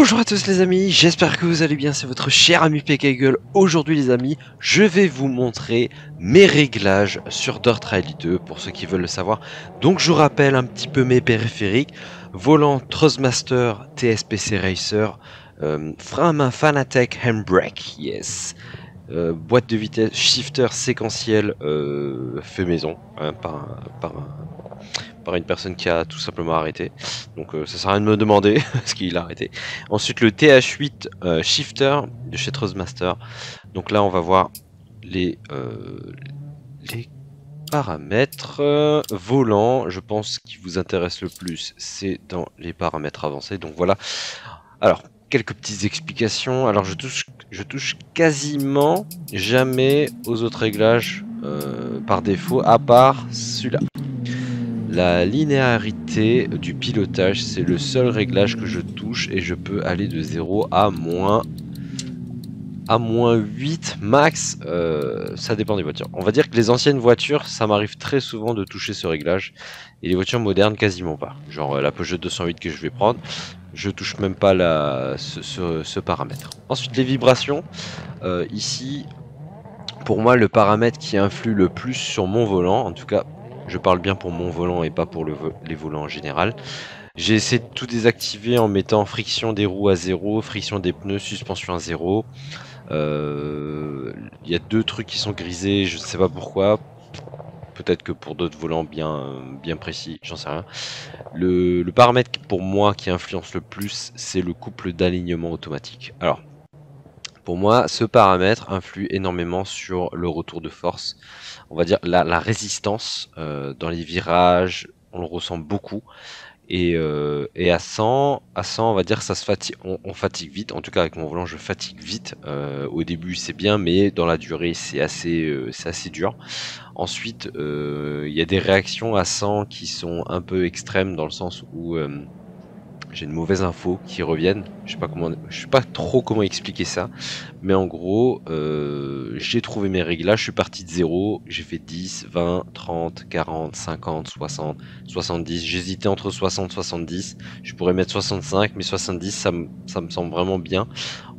Bonjour à tous les amis, j'espère que vous allez bien, c'est votre cher ami Pekagel. Aujourd'hui les amis, je vais vous montrer mes réglages sur Dirt Rally 2 pour ceux qui veulent le savoir. Donc je vous rappelle un petit peu mes périphériques. Volant Thrustmaster TSPC Racer, frein à main Fanatec Handbrake, yes. Boîte de vitesse, shifter séquentiel fait maison hein, par une personne qui a tout simplement arrêté. Donc ça sert à rien de me demander ce qu'il a arrêté. Ensuite le TH8 shifter de chez Thrustmaster. Donc là on va voir les paramètres volant. Je pense ce qui vous intéresse le plus c'est dans les paramètres avancés. Donc voilà. Alors quelques petites explications. Alors je touche quasiment jamais aux autres réglages par défaut, à part celui-là. La linéarité du pilotage, c'est le seul réglage que je touche et je peux aller de 0 à moins 8 max, ça dépend des voitures. On va dire que les anciennes voitures, ça m'arrive très souvent de toucher ce réglage et les voitures modernes quasiment pas. Genre la Peugeot 208 que je vais prendre, je touche même pas ce paramètre. Ensuite les vibrations, ici pour moi le paramètre qui influe le plus sur mon volant, en tout cas je parle bien pour mon volant et pas pour les volants en général. J'ai essayé de tout désactiver en mettant friction des roues à 0, friction des pneus, suspension à 0. Il y a deux trucs qui sont grisés, je ne sais pas pourquoi. Peut-être que pour d'autres volants bien précis, j'en sais rien. Le paramètre pour moi qui influence le plus, c'est le couple d'alignement automatique. Alors, pour moi, ce paramètre influe énormément sur le retour de force. On va dire la résistance dans les virages, on le ressent beaucoup. Et à 100, on va dire ça se fatigue, on fatigue vite. En tout cas avec mon volant je fatigue vite. Au début c'est bien, mais dans la durée c'est assez dur. Ensuite il y a des réactions à 100 qui sont un peu extrêmes dans le sens où j'ai une mauvaise info qui reviennent. Je sais pas trop comment expliquer ça, mais en gros, j'ai trouvé mes réglages. Je suis parti de 0, j'ai fait 10, 20, 30, 40, 50, 60, 70. J'hésitais entre 60 et 70. Je pourrais mettre 65, mais 70, ça me semble vraiment bien.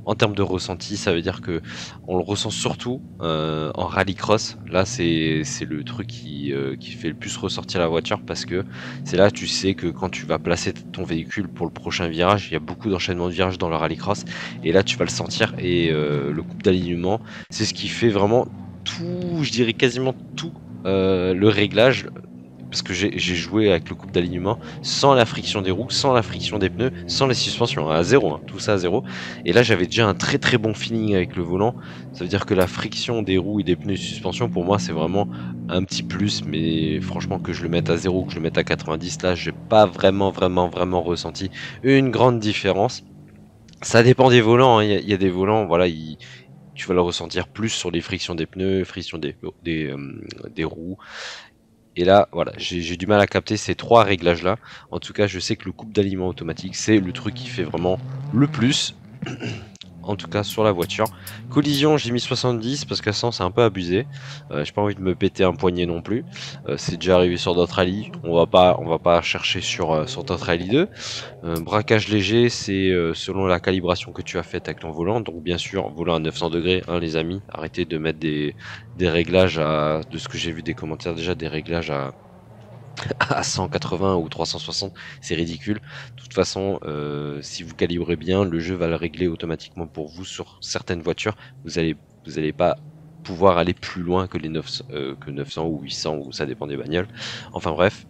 En termes de ressenti, ça veut dire que on le ressent surtout en rallycross. Là, c'est le truc qui fait le plus ressortir la voiture parce que c'est là tu sais que quand tu vas placer ton véhicule pour le prochain virage, il y a beaucoup d'enchaînements de virages dans le rallycross et là tu vas le sentir et le couple d'alignement, c'est ce qui fait vraiment tout, je dirais quasiment tout le réglage. Parce que j'ai joué avec le couple d'alignement sans la friction des roues, sans la friction des pneus, sans les suspensions, à 0, hein, tout ça à 0. Et là j'avais déjà un très très bon feeling avec le volant. Ça veut dire que la friction des roues et des pneus de suspension pour moi c'est vraiment un petit plus. Mais franchement que je le mette à 0 ou que je le mette à 90, là j'ai pas vraiment ressenti une grande différence. Ça dépend des volants, hein. Y a des volants, voilà, tu vas le ressentir plus sur les frictions des pneus, frictions des roues. Et là, voilà, j'ai du mal à capter ces trois réglages là. En tout cas, je sais que le couple d'alignement automatique, c'est le truc qui fait vraiment le plus. En tout cas sur la voiture. Collision, j'ai mis 70 parce qu'à 100 c'est un peu abusé. J'ai pas envie de me péter un poignet non plus. C'est déjà arrivé sur d'autres rallyes. On va pas chercher sur d'autres rallyes 2. Braquage léger, c'est selon la calibration que tu as faite avec ton volant. Donc bien sûr, volant à 900 degrés, hein, les amis. Arrêtez de mettre des réglages de ce que j'ai vu des commentaires déjà, des réglages à 180 ou 360, c'est ridicule. De toute façon, si vous calibrez bien, le jeu va le régler automatiquement pour vous sur certaines voitures. Vous allez pas pouvoir aller plus loin que les 900 ou 800, ou ça dépend des bagnoles. Enfin bref.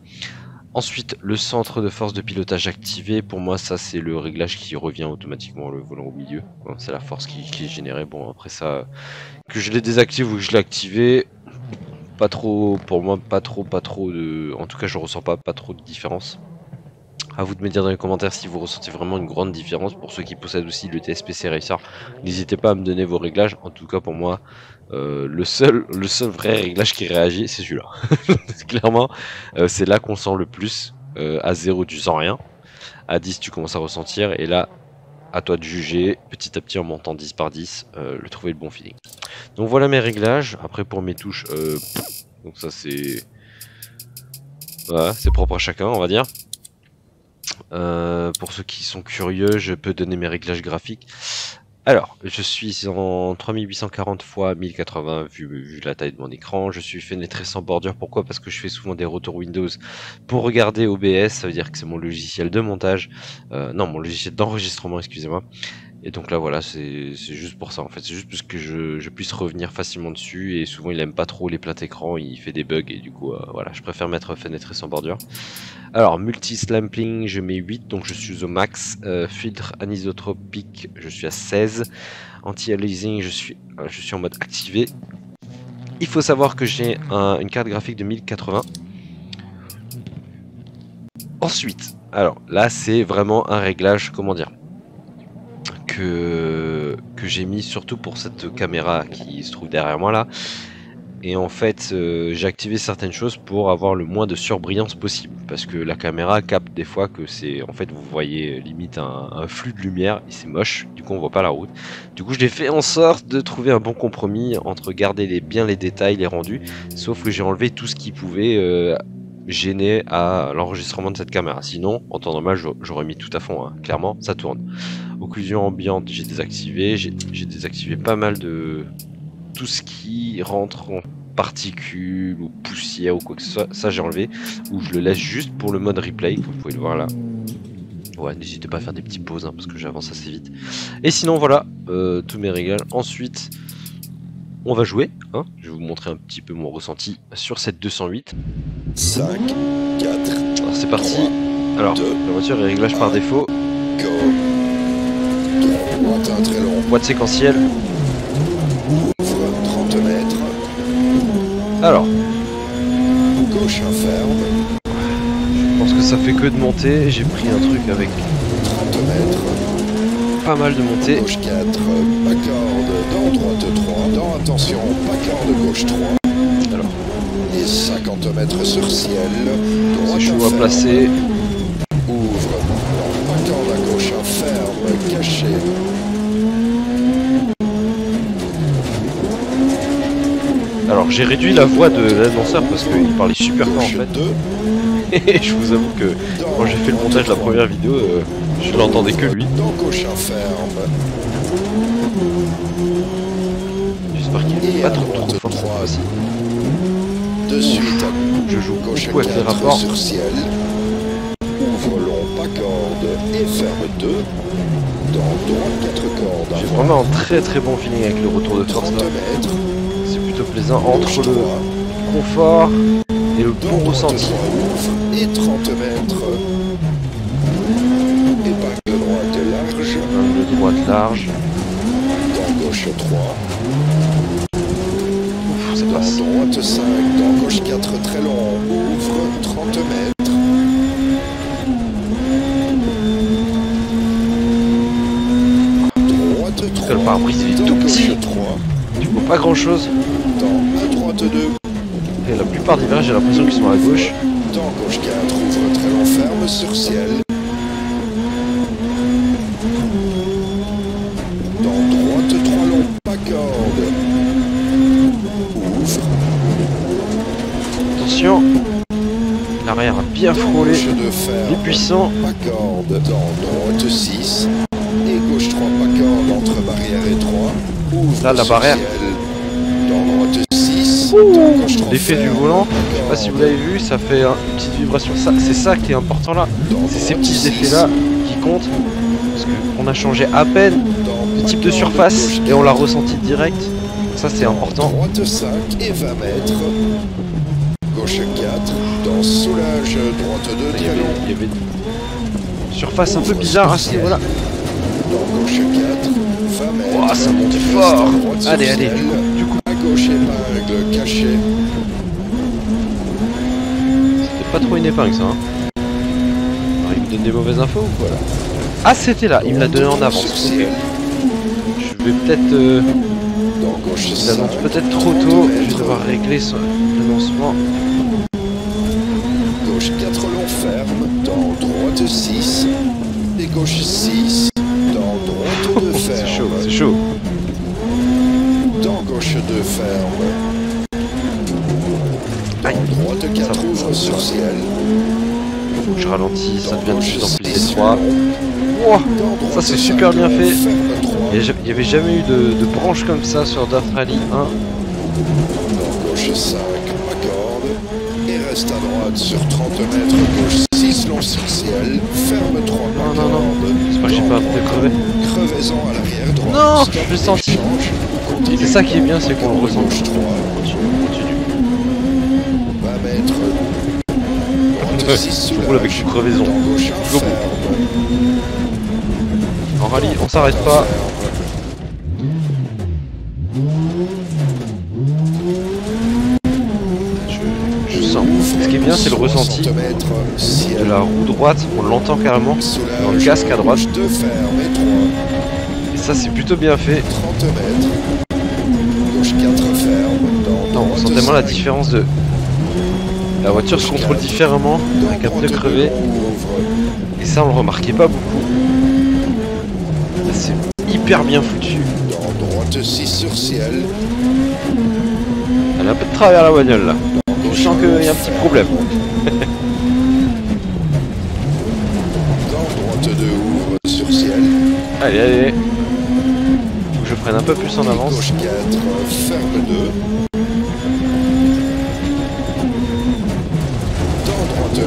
Ensuite, le centre de force de pilotage activé, pour moi ça c'est le réglage qui revient automatiquement le volant au milieu. Bon, c'est la force qui est générée. Bon après ça, que je l'ai désactivé ou que je l'ai activé, pas trop, pour moi pas trop de... En tout cas je ressens pas trop de différence. À vous de me dire dans les commentaires si vous ressentez vraiment une grande différence. Pour ceux qui possèdent aussi le TSPC Racer, n'hésitez pas à me donner vos réglages. En tout cas pour moi, le seul vrai réglage qui réagit, c'est celui-là. Clairement, c'est là qu'on sent le plus. À 0 tu sens rien, à 10 tu commences à ressentir, et là, à toi de juger, petit à petit en montant 10 par 10, trouver le bon feeling. Donc voilà mes réglages. Après pour mes touches, donc ça c'est... Voilà, c'est propre à chacun on va dire. Pour ceux qui sont curieux, je peux donner mes réglages graphiques. Alors, je suis en 3840 x 1080 vu la taille de mon écran. Je suis fenêtré sans bordure. Pourquoi? Parce que je fais souvent des retours Windows pour regarder OBS. Ça veut dire que c'est mon logiciel de montage. Non, mon logiciel d'enregistrement, excusez-moi. Et donc là voilà, c'est juste pour ça en fait, c'est juste parce que je puisse revenir facilement dessus, et souvent il aime pas trop les pleins écrans, il fait des bugs, et du coup voilà, je préfère mettre fenêtré sans bordure. Alors multi-slamping, je mets 8, donc je suis au max. Filtre anisotropique, je suis à 16. Anti-aliasing, je suis en mode activé. Il faut savoir que j'ai une carte graphique de 1080. Ensuite, alors là c'est vraiment un réglage, comment dire, que j'ai mis surtout pour cette caméra qui se trouve derrière moi là. Et en fait j'ai activé certaines choses pour avoir le moins de surbrillance possible, parce que la caméra capte des fois que c'est, en fait vous voyez limite un flux de lumière et c'est moche, du coup on voit pas la route. Du coup je l'ai fait en sorte de trouver un bon compromis entre garder bien les détails, les rendus, sauf que j'ai enlevé tout ce qui pouvait gêner à l'enregistrement de cette caméra. Sinon en temps normal j'aurais mis tout à fond, hein. Clairement ça tourne. Occlusion ambiante j'ai désactivé, j'ai désactivé pas mal de tout ce qui rentre en particules ou poussière ou quoi que ce soit, ça j'ai enlevé, ou je le laisse juste pour le mode replay, comme vous pouvez le voir là. Ouais, n'hésitez pas à faire des petites pauses hein, parce que j'avance assez vite. Et sinon voilà, tous mes réglages. Ensuite on va jouer, hein. Je vais vous montrer un petit peu mon ressenti sur cette 208. 5, 4, alors c'est parti. 3, alors 2, la voiture est réglage par défaut. Go. Droite, un très long. Boîte séquentielle. Ouvre 30 mètres. Alors Gauche, un ferme. je pense que ça fait que de monter. J'ai pris un truc avec 30 mètres. pas mal de montées. Gauche 4, pas corde. Dans droite 3. Dans attention, pas corde. Gauche 3. Alors Et 50 mètres sur ciel. Droite, c'est chaud un à ferme. placer. Ouvre. Pas corde à gauche, un ferme. Caché. Alors j'ai réduit la voix de l'annonceur parce qu'il parlait super fort en Gauche fait. 2. Et je vous avoue que quand j'ai fait le montage de la première vidéo, je l'entendais que lui. Dans gauche, un ferme. J'espère qu'il Et est pas à trop droite fort cette 3. fois-ci. De suite. Je joue Gauche beaucoup avec les 4 rapports. sur ciel. Ouvre long, pas corde et ferme 2. Dans droite 4 cordes. J'ai vraiment un très très bon feeling avec le retour de force 30 là. mètres. C'est plutôt plaisant entre Gauche le 3. confort et le Dans bon droite ressenti. 3 ouvre et 30 mètres. Épingle droite large. Angle droite large. Dans gauche 3. Ouf, ça Dans passe. droite 5. Dans gauche 4 très long. Ouvre 30 mètres. Droite 3. Le pare-brise il est Dans tout gauche petit. 3. Tu vois pas grand chose. Dans à droite 2. Et la plupart des virages j'ai l'impression qu'ils sont à gauche. Dans gauche 4, ouvre très long, ferme sur ciel. Dans droite 3 long, pas corde. Ouvre. Attention. L'arrière a bien frôlé. Gauche 2 ferme. Il est puissant. Pas corde. Dans droite 6. Et gauche 3, pas corde entre barrière et 3. Ouvre Là, la sur barrière. ciel. Dans droite 6. Dans gauche 3 L'effet du ferme, volant, pas je sais pas si vous corde. l'avez vu, ça fait une petite vibration. C'est ça qui est important là. Dans C'est ces droite petits 6. effets là qui comptent. Parce qu'on a changé à peine Dans le pas type de corde, surface gauche et on l'a 4. ressenti direct. Ça c'est important. Droite 5 et 20 mètres. Gauche 4. Dans soulage, droite 2 Il y très long. avait une surface un peu bizarre à ce niveau-là. Dans gauche 4. 20 mètres. Ouah, ça monte Reste fort. à droite sur Allez, allez, ciel. du coup. À gauche épingle cachée. C'était pas trop une épingle ça. Hein. Alors, il me donne des mauvaises infos ou quoi là? Ah c'était là, il me l'a donné en avance. Sur ciel. Ok. Je vais peut-être... Dans gauche il 5. annonce peut-être trop tôt. Je vais devoir régler le lancement. Gauche 4 long ferme. Dans droite 6. Et gauche 6. Dans droite 2 ferme. C'est chaud, c'est chaud. Dans gauche 2 ferme. Aïe. Dans droite 4 Ça va. ouvre sur ciel. Faut que je ralentisse, ça devient de plus en plus étroit. Wow, ça c'est super bien fait. Il n'y avait jamais eu de branche comme ça sur Dirt Rally 1. Dans gauche 5, accorde. Et reste à droite sur 30 mètres. Gauche 6, long sur ciel. Ferme 3, Non, non, non. C'est pas que j'ai pas un peu crevé. Crevaison à l'arrière droite. Non, Stop, je l'ai senti. échange. Continue. C'est ça qui est bien, c'est qu'on le ressent. Gauche 3. Continue. 20 mètres. Droite 6 Je roule avec une crevaison. Dans gauche 1, Jusqu'au bout. ferme. En rallye, on s'arrête pas. Je sens. Ce qui est bien, c'est le ressenti de la roue droite. On l'entend carrément dans le casque à droite. Et ça, c'est plutôt bien fait. 30 mètres. Gauche 4 ferme. Non, on sent tellement la différence de... La voiture se contrôle différemment avec un pneu crevé. Et ça, on le remarquait pas beaucoup. Là, c'est hyper bien foutu. Dans droite 6 sur ciel. Elle a un peu de travers la bagnole là. Je sens qu'il y a un petit problème. Dans droite 2 ouvre sur ciel. Allez, allez. Faut que je prenne un peu plus en avance. Gauche 4 ferme 2. Dans droite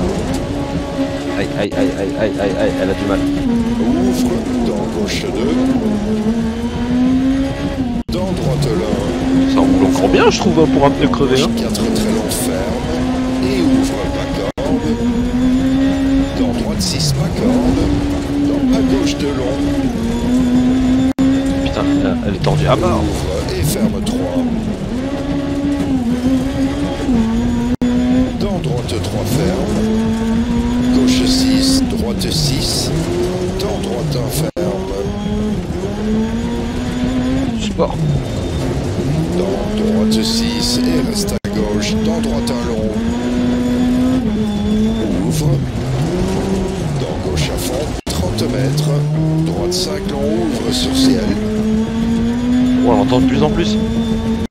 1. Aïe, aïe, aïe, aïe, aïe, aïe, aïe, elle a du mal. Ouvre. Dans gauche 2. Dans droite 1. Ça roule encore bien, je trouve, hein, pour un pneu crevé. Gauche Hein. 4 très long ferme. Et ouvre pas corde. Dans droite 6 pas corde. Dans à gauche 2 long. Putain, elle est tendue à mort. Ouvre et ferme 3. Dans droite 3 ferme. Gauche 6, droite 6. Dans droite 1 ferme. Sport. Dans droite 6 et reste à gauche. Dans droite 1 long. Ouvre. Dans gauche à fond. 30 mètres. Droite 5 long. Ouvre sur ciel. Oh, on l'entend de plus en plus. Ça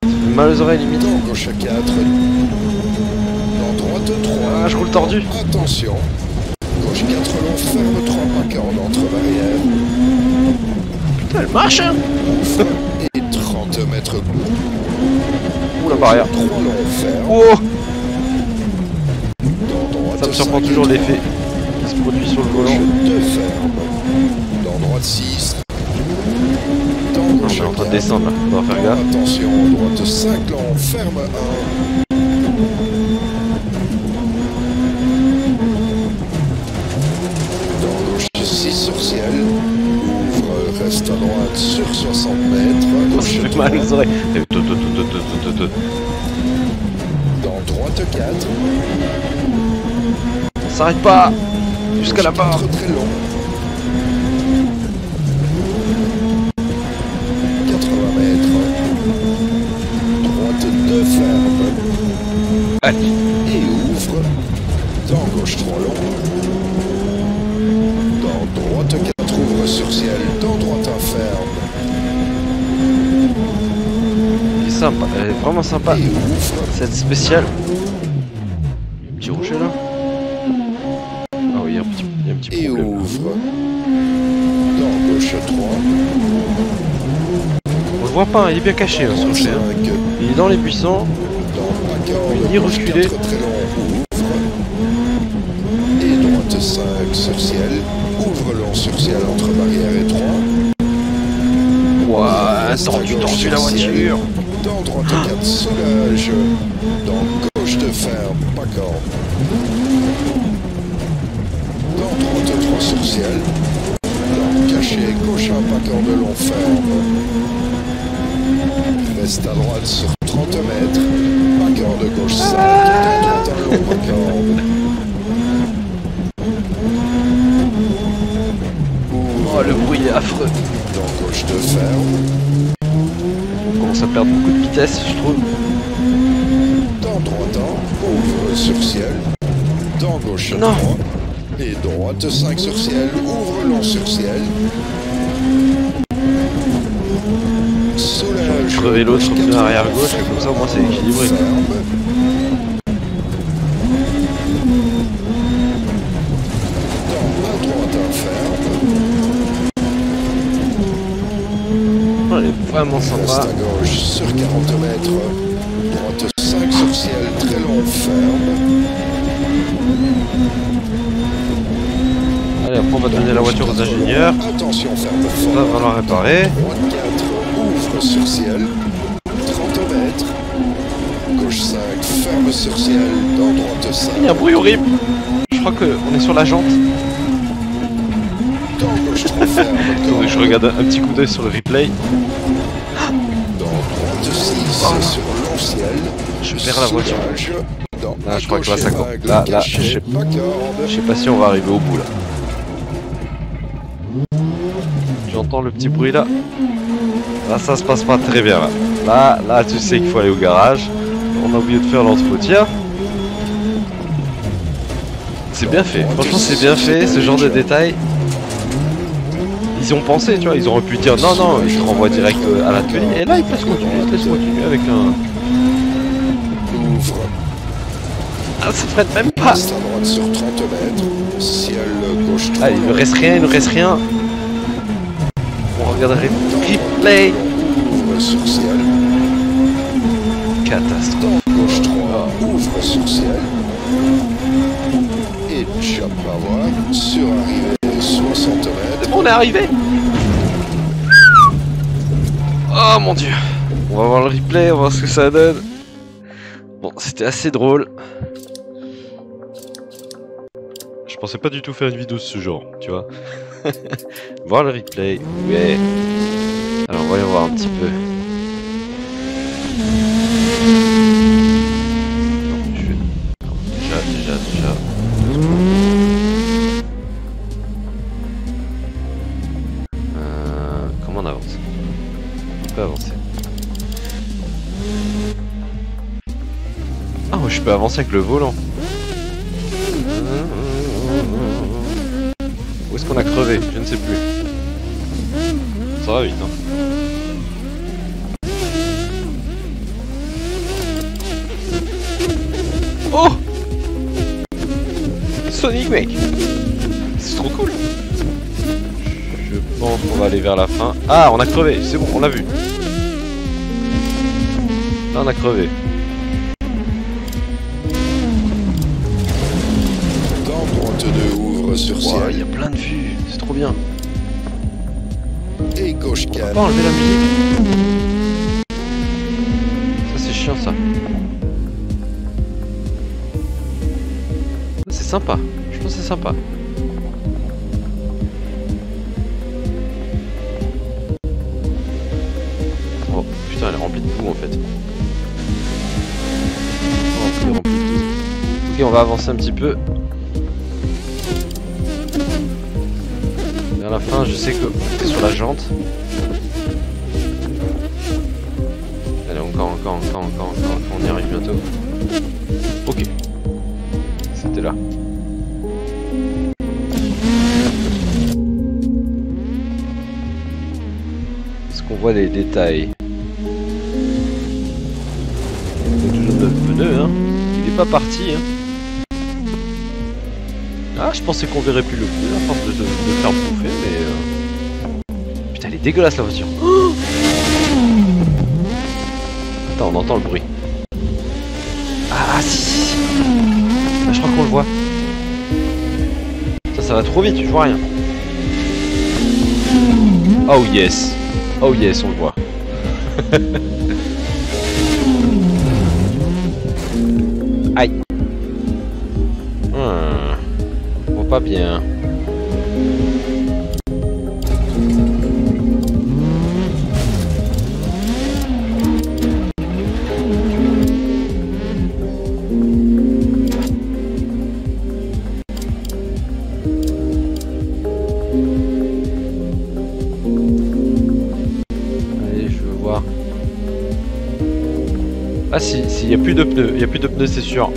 fait mal aux oreilles limite. Dans gauche à 4. Dans droite 3. Ah, je roule tordu. Attention. Gauche 4 long. Ferme 3 pas corde entre barrières. Putain, elle marche hein. Et 30 mètres. Ouh, la barrière. 3 long. Ferme. Oh, Dans droite ça me surprend 5 toujours et l'effet qui se produit sur le Gauche volant. 2 ferme. Dans droite 6. Dans Non, gauche je suis en train de 4. descendre là, on va faire gaffe. Attention, droite 5 long, ferme 1. Dans gauche 6 sur ciel. Ouvre, reste à droite sur 60 mètres. Ça Gauche fait 3. mal aux oreilles. Dans droite 4. On s'arrête pas jusqu'à Gauche là-bas. 4 très long. 80 mètres. Droite 2 ferme. Allez. Et ouvre. Dans gauche 3 long. Dans droite 4 ouvre sur ciel. Dans droite 1 ferme. Elle est sympa, elle est vraiment sympa. Et ouvre. Cette spéciale. Petit rocher là. Ah oui, il y a un petit Et problème. ouvre. Dans gauche 3. On le voit pas, hein, il est bien caché hein, ce rocher. Hein. 5. Il est dans les buissons. Dans accord. Ni reculer. 4 très long. Ouvre. Et droite 5 sur ciel. Ouvre long sur ciel entre barrière et 3. Ouah, tendu la voiture. Dans droite 4 soulage. Dans gauche de ferme, pas corde. Dans droite 3 sur ciel. Dans caché, gauche 1 pas corde long ferme. Reste à droite sur 30 mètres. Pas corde gauche 5. Dans droite 1 long pas corde. Oh, le bruit est affreux. Dans gauche de ferme. On commence à perdre beaucoup de vitesse, je trouve. Dans droite 1, ouvre sur ciel. Dans gauche Non. 3. Et droite 5 sur ciel. Ouvre long sur ciel. Soulage. Crever l'autre gauche pneu 4, arrière gauche, comme ça au moins c'est équilibré. ferme. vraiment Reste sympa. à gauche sur 40 mètres. Droite 5 sur ciel, très long, ferme. Allez, après on va donner la voiture aux ingénieurs. Attention, ferme On fort. va la réparer. Droite 4, ouvre sur ciel. 30 mètres. Gauche 5, ferme sur ciel. Dans droite 5. Il y a un bruit horrible. Je crois qu'on est sur la jante. Dans gauche 3, ferme. Attendez, je regarde un petit coup d'œil sur le replay. Dans droite 6, sur long ciel. Je perds la voiture. Soulage. Dans Là, je crois que gauche là, ça épingle compte. Là, cachée, je sais pas corde. Je sais pas si on va arriver au bout là. J'entends le petit bruit là. Là ça se passe pas très bien là. Là tu sais qu'il faut aller au garage. On a oublié de faire l'entretien. C'est bien fait, franchement c'est bien fait, ce genre de détails. Ils ont pensé, tu vois, ils auraient pu dire non, non, je te renvoie direct à l'atelier. Et là ils te laissent continuer avec un... Ouvre. Ah ça freine même pas. Reste à droite sur 30 mètres. Ciel gauche 3. Ah il ne reste rien, il ne reste rien. On regarderait replay. Ouvre sur ciel. Catastrophe. Gauche 3. Ouvre sur ciel. Et jump à voir. Sur arrivée 60 mètres. On est arrivé. Oh mon dieu. On va voir le replay, on va voir ce que ça donne. Bon, c'était assez drôle. Je pensais pas du tout faire une vidéo de ce genre, tu vois. Voir le replay. Ouais. Alors voyons voir un petit peu. Non, je vais... Déjà. Comment on avance? On peut avancer. Ah, je peux avancer avec le volant. Où est-ce qu'on a crevé? Je ne sais plus. Ça va vite, hein. Oh! Sonic, mec! C'est trop cool! Je pense qu'on va aller vers la fin. Ah, on a crevé, c'est bon, on l'a vu. Là, on a crevé. Dans droite 2. Ouvre sur Il ciel. y a plein de vues, c'est trop bien. Et gauche On va 4. pas enlever la musique. Ça, c'est chiant, ça. C'est sympa. Je pense que c'est sympa. Oh putain, elle est remplie de boue en fait. Remplie de boue. Ok, on va avancer un petit peu. Vers la fin, je sais que t'es sur la jante. Allez, encore, on y arrive bientôt. Ok. C'était là. Est-ce qu'on voit les détails? Il y a toujours 9 pneus, hein. Il est pas parti, hein. Ah, je pensais qu'on verrait plus le pneu à force de faire bouffer, mais... Putain, elle est dégueulasse la voiture. Oh, attends, on entend le bruit. Ah, si. Là, je crois qu'on le voit. Ça va trop vite, je vois rien. Oh yes. Oh yes, on le voit. Aïe. Bon, pas bien. Ah si, il n'y a plus de pneus, c'est sûr.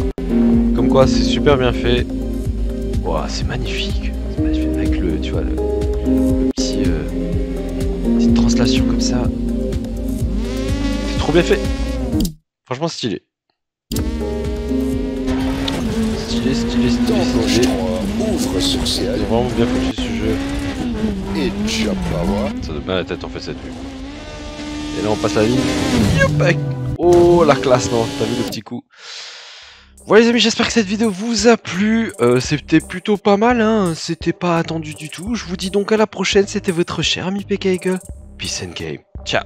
Comme quoi, c'est super bien fait. Wow, c'est magnifique. C'est magnifique. Avec le, tu vois, le petit, petite translation comme ça. C'est trop bien fait. Franchement stylé. Stylé. Gauche 3, ouvre sur ciel. C'est vraiment bien foutu ce jeu. Et jump à voir. Ça donne mal à la tête en fait cette vue. Et là on passe la ligne. Youp, oh la classe, non, t'as vu le petit coup. Voilà les amis, j'espère que cette vidéo vous a plu. C'était plutôt pas mal, hein. C'était pas attendu du tout. Je vous dis donc à la prochaine, c'était votre cher ami PKG. Peace and game. Ciao.